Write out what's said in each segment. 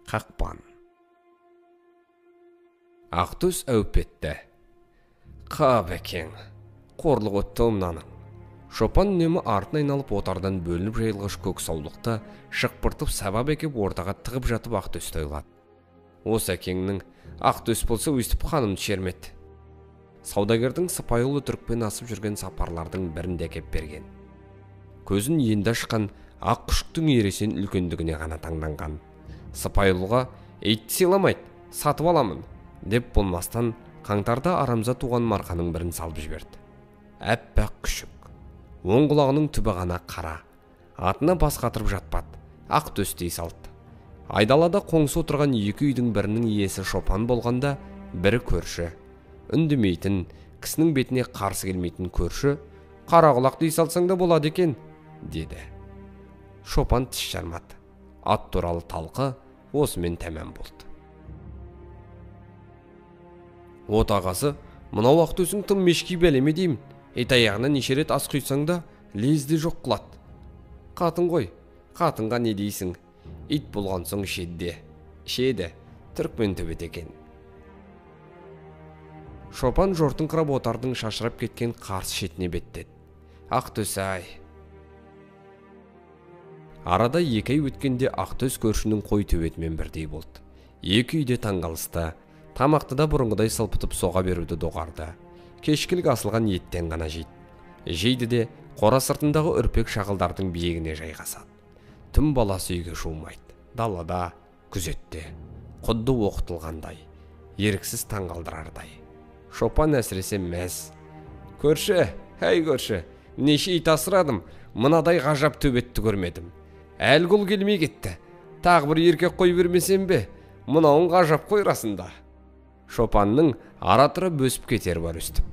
Қақпан. Ақтөс әупетті. Қабекең, қорлық өтті омнаның. Шопан үнемі артын айналып отардан бөлініп жайылғыш көк саулықты шықпыртып сабап екеп ортаға тығып жатып Ақтөсті ойлады. Осы әкеңнің Ақтөс болса өстіп ханымды шермет. Саудагердің сыпайылы түрікпен асып жүрген сапарлардың бірінде әкеп берген. Көзін енді ашқан ақ күшіктің ересен үлкендігіне ғана таңданған. Сыпайылыға «Итті сыйламайды, сатып аламын» деп болмастан қаңтарда арамза туған марқаның бірін салып жіберді. Әппақ күшік. Оң құлағының түбі ғана қара. Атына бас қатырып жатпады. Ақтөс дей салды. Айдалада қоңсы отырған екі үйдің бірінің иесі Шопан болғанда, бірі көрші. Үндемейтін, кісінің бетіне қарсы келмейтін көрші, «Қара құлақ дей салсаң да болады екен», деді. Шопан тіс жармады. Ат туралы талқы осымен тәмам болды. Отағасы, «Мынау Ақтөсің тым мешкей бәлеме деймін. Ет аяғына неше рет ас құйсаң да, лезде жоқ қылады. Қатын ғой, қатынға не дейсің? Ит болған соң шеді, түрікмен төбет екен». Шопан жортыңқырап отардың шашырап кеткен қарсы шетіне беттеді. Ақтөс-ай. Арада 2 ай өткенде Ақтөс көршінің қой төбетімен бірдей болды. Екі үйде таңғалысты. Тамақты да бұрынғыдай сылпытып соға беруді доғарды. Кешкілік асылған еттен ғана жейді. Жейді де қора сыртындағы үрпек шағылдардың биігіне жайғасады. Түн баласы үйге шумайды. Далада, күзетте, құдды оқытылғандай, еріксіз таңғалдырардай. Шопан әсіресе мәз. «Көрші, әй көрші, неше ит асырадым, мынадай ғажап төбетті көрмедім. Әлгүл келмей кетті. Тағы бір еркек қой бермесем бе? Мынауың ғажап қой расында». Шопанның ара-тұра бөсіп кетер бар өстіп.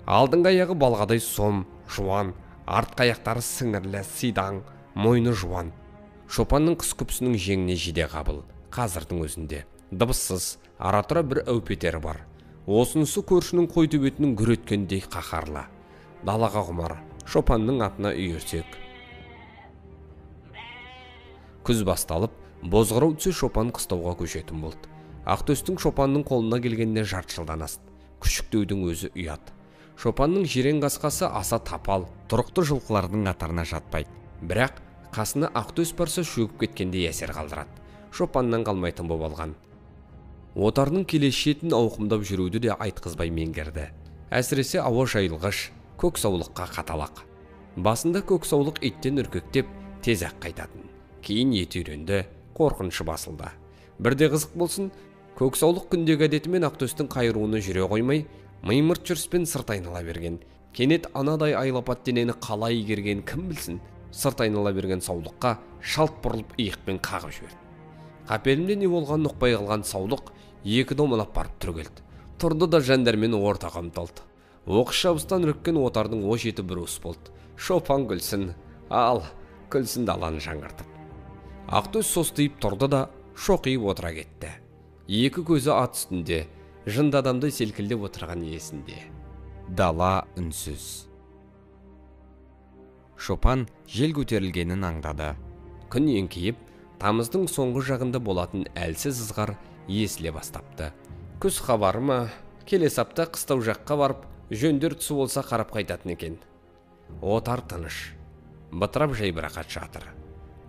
Алдыңғы аяғы балғадай сом, жуан, артқы аяқтары сіңірлі, сидаң, мойны жуан. Шопанның қыс күпсінің жеңіне жиде қабыл. Қазірдің өзінде дыбыссыз ара-тұра бір әупетері бар. Осынысы көршінің қой төбетінің гүр еткендей қаһарлы. Далаға құмар, Шопанның атына үйірсек. Күз басталып, бозғырау түсе Шопан қыстауға көшетін болды. Ақтөстің Шопанның қолына келгеніне жарты жылдан асты. Күшіктеудің өзі ұят. Шопанның жирен қасқасы аса тапал, тұрықты жылқылардың қатарына жатпайды. Бірақ қасына Ақтөс барса шөгіп кеткенде әсер қалдырады. Шопаннан қалмайтын боп алған. Отарының келесі шетін ауқымдап жүруді де айтқызбай меңгерді. Әсіресе ауа жайылғыш, көк саулыққа қаталақ. Басында көк саулық иттен үркектеп, тез-ақ қайтатын. Кейін ет үйренді, қорқынышы басылды. Бірде қызық болсын, көк саулық күндегі әдетімен Ақтөстің қайыруына жүре қоймай, мимырт жүріспен сырт айнала берген. Кенет анадай айлапат денені қалай игерген кім білсін, сырт айнала берген саулыққа шалт бұрылып иықпен қағып жіберді. Қапелімде не болғанын ұқпай қалған саулық екі домалап барып түрегелді. Тұрды да жандармен ортаға ұмтылды. Оқыс шабыстан үріккен отардың о жеті бір уыс болды. Шопан күлсін, ал күлсін даланы жаңғыртып. Ақтөс состиып тұрды да шоқиып отыра кетті. Екі көзі ат үстінде, жынды адамдай селкілдеп отырған иесінде. Дала үнсіз. Шопан жел көтерілгенін аңдады. Күн еңкейіп, тамыздың соңғы жағында болатын әлсіз ызғар есіле бастапты. Күз хабары ма, келесі апта қыстау жаққа барып, жөндер түсі болса қарап қайтатын екен. Отар тыныш, бытырап жайбырақат жатыр.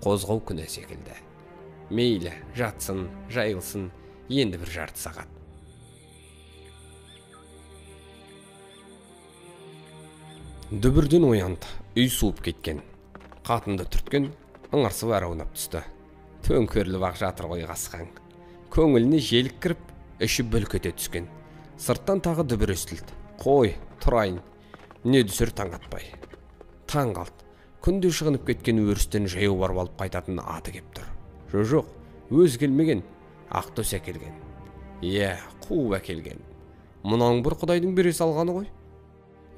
Қозғау күні секілді. Мейлі, жатсын, жайылсын, енді бір жарты сағат. Дүбірден оянды, үй суып кеткен. Қатынды түрткен, ыңырсып әрі аунап түсті. Төңкеріліп ақ жатыр ғой қасқаң. Көңіліне желік кіріп, іші бүлкете түскен. Сырттан тағы дүбір естілді. Қой, тұрайын, не дүсір таң атпай. Таң қалды. Күнде шығынып кеткен өрістен жаяу барып алып қайтатын аты кеп тұр. Жоқ, өз келмеген, Ақтөс әкелген. Иә, қуып әкелген. Мұнаң бір құдайдың бере салғаны ғой.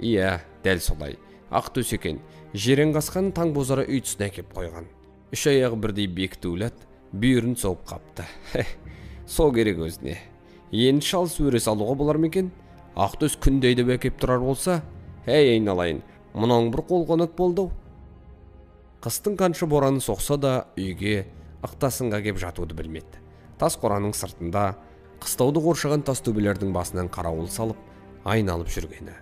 Иә, дәл солай. Ақтөс екен, жерен қасқан таң бозара үй тұсына әкеп қойған. Үш аяғы бірдей бекіті өлет, бүйірін соғып қапты. Со керек өзіне. Енді шалыс өре салуға болар ма екен? Ақтөс күндейді әкеп тұрар болса, әй айналайын, мұнаң бір қол қонақ болды. Қыстың қанша бораны соқса да үйге ықтасынға кеп жатуды білмеді. тас қораның сыртында қыстауды қоршаған тас төбелердің басынан қарауыл салып айналып жүргені.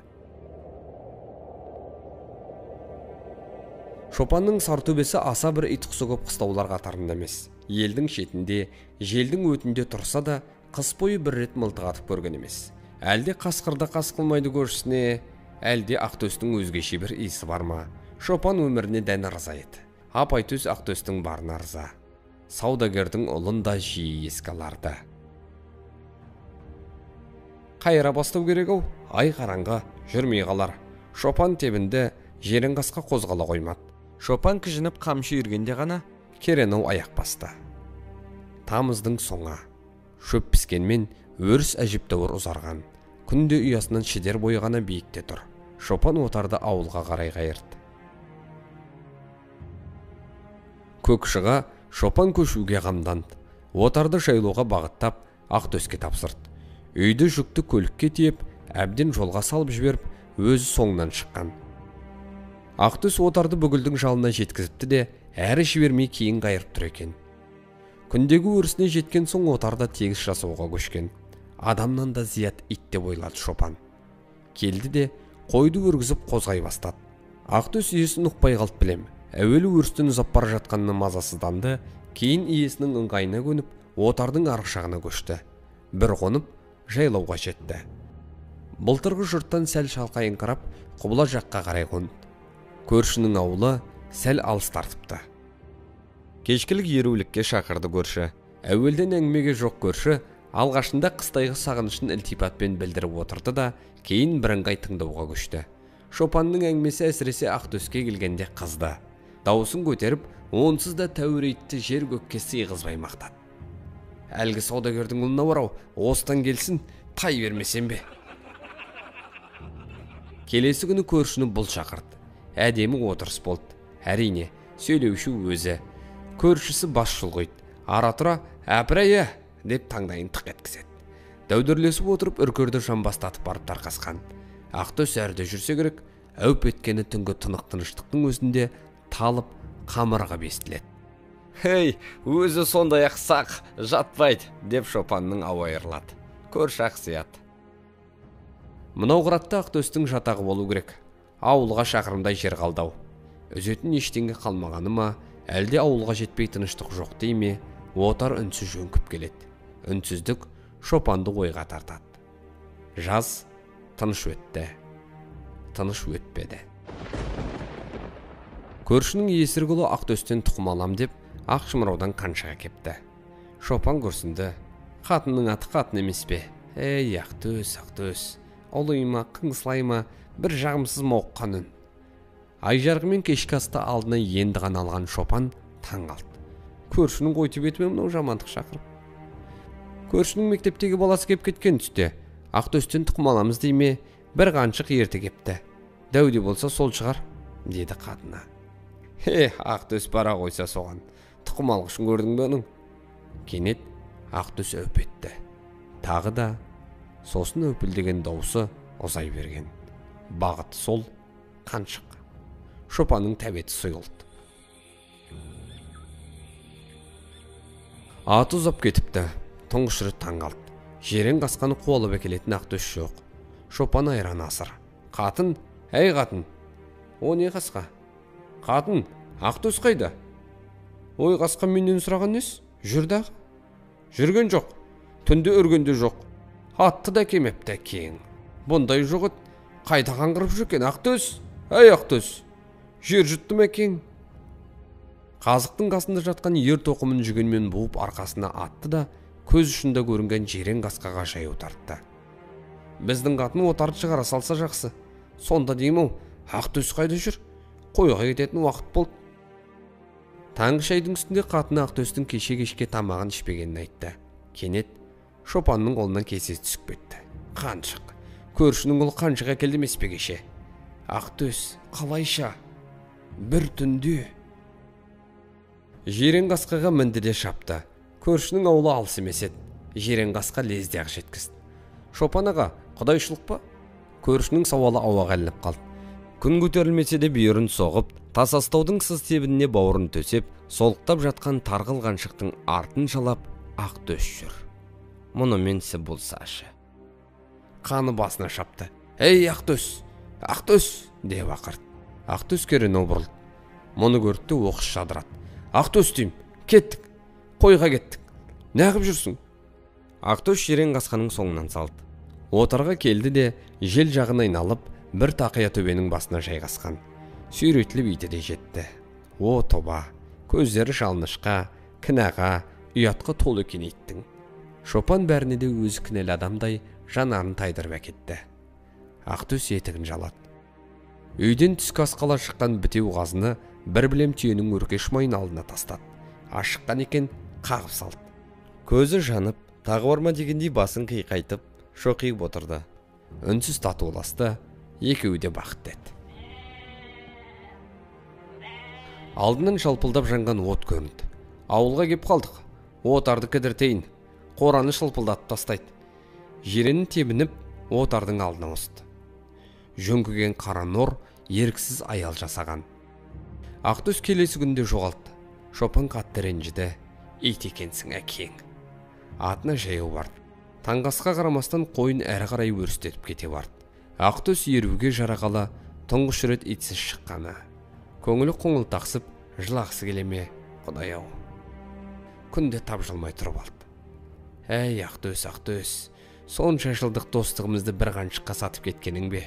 Шопанның сартөбесі аса бір ит құсы көп қыстаулар қатарында емес. Елдің шетінде, желдің өтінде тұрса да, қыс бойы бір рет мылтық атып көрген емес. Әлде қасқырда қас қылмайды көршісіне, әлде Ақтөстің өзгеше бір иісі бар ма? Шопан өміріне дән ырза еді. Апайтөс Ақтөстің барына ырза. Саудагердің ұлын да жиі еске аларды. Қайыра бастау керек-ау, ай қараңғы, жүрмей қалар. Шопан тебінді, жерін қасқа қозғала қоймады. Шопан кіжініп қамшы үйіргенде ғана Керенау аяқ басты. Тамыздың соңы. Шөп піскенмен өріс әжептәуір ұзарған. Күнде ұясынан шедер бойы ғана биікте тұр. Шопан отарды ауылға қарай қайырды. Көкшіға Шопан көшуге қамданды. Отарды жайлауға бағыттап Ақтөске тапсырды. Үйді жүкті көлікке тиеп, әбден жолға салып жіберіп, өзі соңынан шыққан. Ақтөс отарды бүгілдің жалына жеткізіпті де, әрі жібермей кейін қайырып тұр екен. Күндегі өрісіне жеткен соң отарда тегіс жасауға көшкен. Адамнан да зият ит деп ойлады Шопан. Келді де қойды өргізіп қозғай бастады. Ақтөс иесін ұқпай қалды білем. Әуелі өрістен ұзап бара жатқанына мазасызданды, кейін иесінің ыңғайына көніп, отардың арғы жағына көшті. Бір қонып, жайлауға жетті. Былтырғы жұрттан сәл шалқайыңқырап, құбыла жаққа қарай қонды. Көршінің ауылы сәл алыс тартыпты. Кешкілік ерулікке шақырды көрші. Әуелден әңгімеге жоқ көрші, алғашында қыстайғы сағынышын ілтипатпен білдіріп отырды да, кейін бірыңғай тыңдауға көшті. Шопанның әңгімесі әсіресе Ақтөске келгенде қызды. Дауысын көтеріп, онсыз да тәуірейтті жер көкке сыйғызбай мақтады. Әлгі саудагердің ұлына барау, осыдан келсін, тай бермесем бе? Келесі күні көршіні бұл шақырды. Әдемі отырыс болды. Әрине, сөйлеуші өзі. Көршісі бас шұлғыйды. Ара-тұра «Әпір-ай!» деп таңдайын тық еткізеді. Дәудірлесіп отырып үркерді жамбастатып барып тарқасқан. Ақтөс әрде жүрсе керек, әуп еткені түнгі тынық тыныштықтың өзінде талып қамырға бестіледі. «Хей, өзі сондай ақ сақ, жатпайды!» деп Шопанның ауайырлады. Көрші ақсияды. Мынау қыратта Ақтөстің жатағы болу керек. Ауылға шақырымдай жер қалдау. Үзетін ештеңе қалмағаны ма, әлде ауылға жетпей тыныштық жоқ дей ме, отар үнсіз жөнкіп келеді. Үнсіздік Шопанды ойға тартады. Жаз тыныш өтті. Тыныш өтпеді. Көршінің есіргүлі Ақтөстен тұқым алам деп, Ақшымыраудан қаншаға кепті. Шопан көрсінді. Қатынның аты қатын емес пе? Ей, Ақтөс, Ақтөс, олайма, қыңсылайма, бір жағымсыз мауыққан үн. Ай жарғымен кешкі аста алдына енді ғана алған Шопан таң қалды. Көршінің қойтып етімен мынау жамандық шақырып. Көршінің мектептегі баласы кеп кеткен түсте. Ақтөстен тұқым аламыз дей ме, бір қаншық ерте кепті. Дәуде болса сол шығар, деді қатына. Ақтөс бара қойса соған. Тұқым алғышын көрдің бе оның? Кенет Ақтөс өп етті. Тағы да сосын өпілдеген даусы ұзай берген. Бағыты сол, қаншық. Шопанның тәбеті сұйылды. Аты ұзап кетіпті. Тұңғыш рет таң қалды. Жерен қасқаны қуалап әкелетін Ақтөс жоқ. Шопан айран асыр. Қатын, әй қатын. О не қасқа? Қатын, Ақтөс қайда? Ой қасқа менен сұраған нес? Жүрді? Жүрген жоқ. Түнде өргенде жоқ. Атты да кемепті кейін. Бұндай жоғыт. Қайда қаңғырып жүрген Ақтөс? Әй Ақтөс, жер жұтты ма екен? Қазықтың қасында жатқан ер тоқымын жүгенмен буып арқасына атты да, көз ұшында көрінген жирен қасқаға жаяу тартты. Біздің қатын отарды шығара салса жақсы. Сонда деймін, Ақтөс қайда жүр? Қойға кететін уақыт болды. Таңғы шайдың үстінде қатыны Ақтөстің кеше-кешке тамағын ішпегенін айтты. Кенет Шопанның қолынан кесе түсіп кетті. Қаншық. Көршінің ұлы қаншық әкелді емес пе кеше? Ақтөс, қалайша? Бір түнде. Жирен қасқаға мінді де шапты. Көршінің ауылы алыс емес еді. Жирен қасқа лезде ақ жеткізді. Шопан аға, құдайшылық па? Көршінің сауалы ауаға ілініп қалды. Күн көтерілмесе де бүйірін соғып, тасастаудың сыз тебініне бауырын төсеп, солықтап жатқан тарғыл қаншықтың артын жалап, Ақтөс жүр. Мұнымен сі болсашы. Қаны басына шапты. Ей, Ақтөс! Ақтөс! деп ақырды. Ақтөс керене бұрылды. Мұны көрді, оқыс жадырады. Ақтөс дейм, кеттік, қойға кеттік. Неғып жүрсің? Ақтөс жирен қасқаның соңынан салды. Отарға келді де жел жағын айналып, бір тақия төбенің басына жайғасқан. Сүйретіліп иті де жетті. О тоба, көздері жалынышқа, кінәға, ұятқа толы екен иттің. Шопан бәріне де өзі кінәлі адамдай жанарын тайдырып әкетті. Ақтөс етігін жалады. Үйден түскі асқала шыққан бітеу қазыны бір білем түйенің өркеш майын алдына тастады. Ашыққан екен, қағып салды. Көзі жанып, тағы барма дегендей басын қиқайтып, шоқиып отырды. Үнсіз татуласты, екеуі де бақытты еді. Алдынан жалпылдап жанған от көрінді. Ауылға кеп қалдық. Отарды кідіртейін. Қораны шылпылдатып тастайды. Жиренін тебініп, отардың алдына осты. Жөңкіген қара нор еріксіз аял жасаған. Ақтөс келесі күнде жоғалтты. Шопан қатты ренжіді. Ит екенсің әкең. Атына жаяу барды. Таңғасқа қарамастан қойын әрі қарай өрістетіп кете барды. Ақтөс еруге жарағалы тұңғыш рет итсіз шыққаны. Көңілі қоңыл тақсып, жылақсы келеме, Құдай-ау. Күнде тапжылмай тұрып алды. Әй, Ақтөс, Ақтөс, сонша жылдық достығымызды бір қаншыққа сатып кеткенің бе?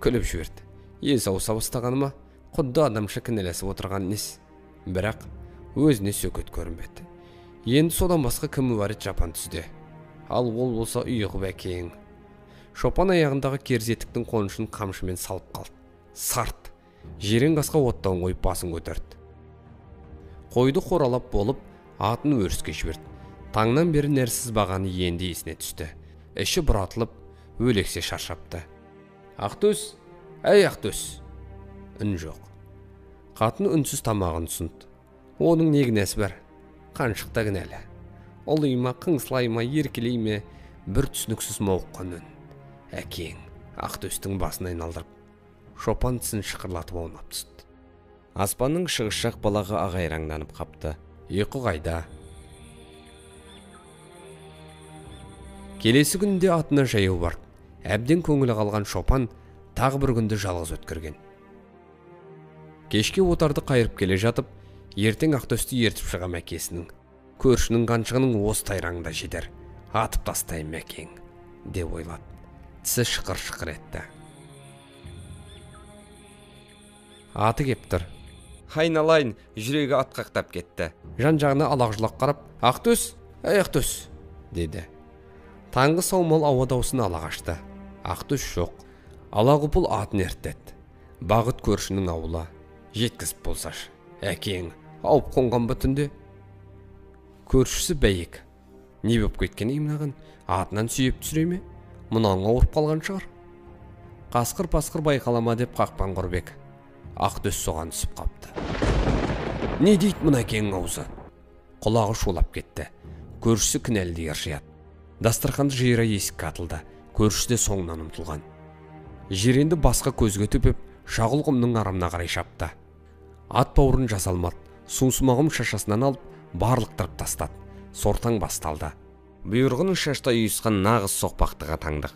Күліп жіберді. Есі ауса бастағаны ма? Құдды адамша кінәләсіп отырған нес. Бірақ өзіне сөкет көрінбеді. Енді содан басқа кімі бар еді жапан түсте. Ал ол болса ұйығып әкең. Шопан аяғындағы керзетіктің қонышын қамшымен салып қалды. Сарт. Жирен қасқа оттауын қойып басын көтерді. Қойды қоралап болып, атын өріске жіберді. Таңнан бері нәрсіз бағаны енді есіне түсті. Іші бұратылып, өлексе шаршапты. Ақтөс, әй Ақтөс! Үн жоқ. Қатын үнсіз тамағын ұсынды. Оның не кінәсі бар? Қаншықта кінәлі. Олайма, қыңсылайма, еркелейме, бір түсініксіз мауыққан үн. Әкең, Ақтөстің басын айналдырып, Шопан тісін шықырлатып аунап түсті. Аспанның шығыс жақ балағы ағайраңданып қапты. Ұйқы қайда? Келесі күнде атына жаяу барды. Әбден көңілі қалған Шопан тағы бір күнді жалғыз өткерген. Кешке отарды қайырып келе жатып, ертең Ақтөсті ертіп шығам әкесінің. Көршінің қаншығының осы тайраңда жетер. Атып тастайым әкең, деп ойлады. Тісі шықыр-шықыр етті. Аты кеп тұр. Айналайын, жүрегі атқақтап кетті. Жан-жағына алақ-жұлақ қарап, Ақтөс, әй Ақтөс, деді. Таңғы саумал ауа даусын ала қашты. Ақтөс жоқ. Ала-құпыл атын ерттеді. Бағыт көршінің ауылы. Жеткізіп болсашы. Әкең, ауып қонған ба түнде? Көршісі бәйек. Не боп кеткен емнаған? Атынан сүйеп түсіре ме? Мұнан ауырып қалған шығар. Қасқыр-пасқыр байқалама деп қақпан құрбек. Ақтөс соған түсіп қапты. Не дейді мұна әкең аузы? Құлағы шулап кетті. Көршісі кінәлді ержияды. Дастарханды жиыра есікке атылды. Көршісі де соңынан ұмтылған. Жиренді басқа көзге төпеп, шағыл құмның арамына қарай шапты. Ат бауырын жасалмады. Сумсымағым шашасынан алып, барлықтырып тастады. Сортаң басталды. Бұйырғының шашта үйісқан нағыз соқпақтыға таңдық.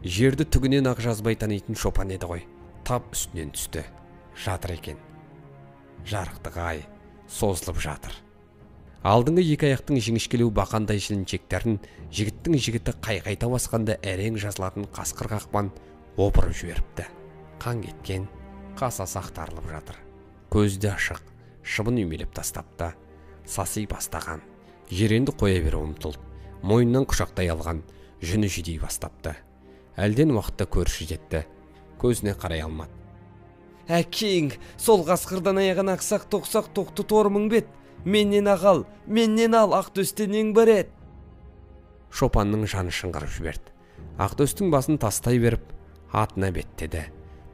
Жерді түгінен ақ жазбай танитын Шопан еді ғой. Тап үстінен түсті. Жатыр екен. Жарықтық ай, созылып жатыр. Алдыңғы екі аяқтың жіңішкелеу бақандай жіліншектерін жігіттің жігіті қайқайта басқанда әрең жазылатын қасқыр қақпан опырып жіберіпті. Қан кеткен, қасасы ақтарылып жатыр. Көзді ашық, шыбын үймелеп тастапты. Саси бастаған. Жиренді қоя бере ұмтылды. Мойнынан құшақтай алған, жүні жүдей бастапты. Әлден уақытта көрші жетті. Көзіне қарай алмады. Әкең, сол қасқырдан аяғын ақсақ тоқсақ тоқты торымың бет. Меннен ағал, меннен ал, Ақтөстен ең бір ет. Шопанның жаны шыңғырып жіберді. Ақтөстің басын тастай беріп, атына беттеді.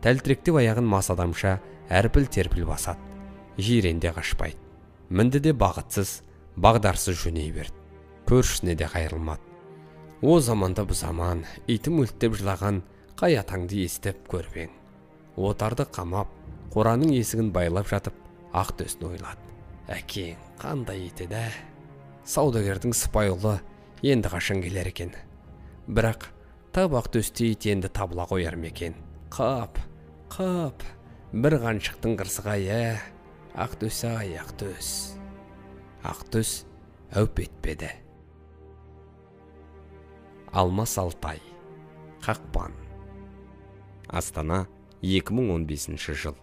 Тәлтіректеп аяғын мас адамша әрпіл-терпіл басады. Жиренде қашпайды. Мінді де бағытсыз, бағдарсыз жөней берді. Көршісіне де қайырылмады. О заманда бұл заман, итім өлттеп жылаған қай атаңды естіп көрбең. Отарды қамап, қораның есігін байлап жатып, Ақтөсін ойлады. Әкең, қандай итеді? саудагердің сыпайылы енді қашан келер екен? Бірақ тап Ақтөсте ит енді табыла қояр ма екен? Қап, бір қаншықтың қырсығы, Ақтөс-ай, Ақтөс. Ақтөс әуп етпеді. Алмас Алтай. Қақпан. Астана, 2015 жыл.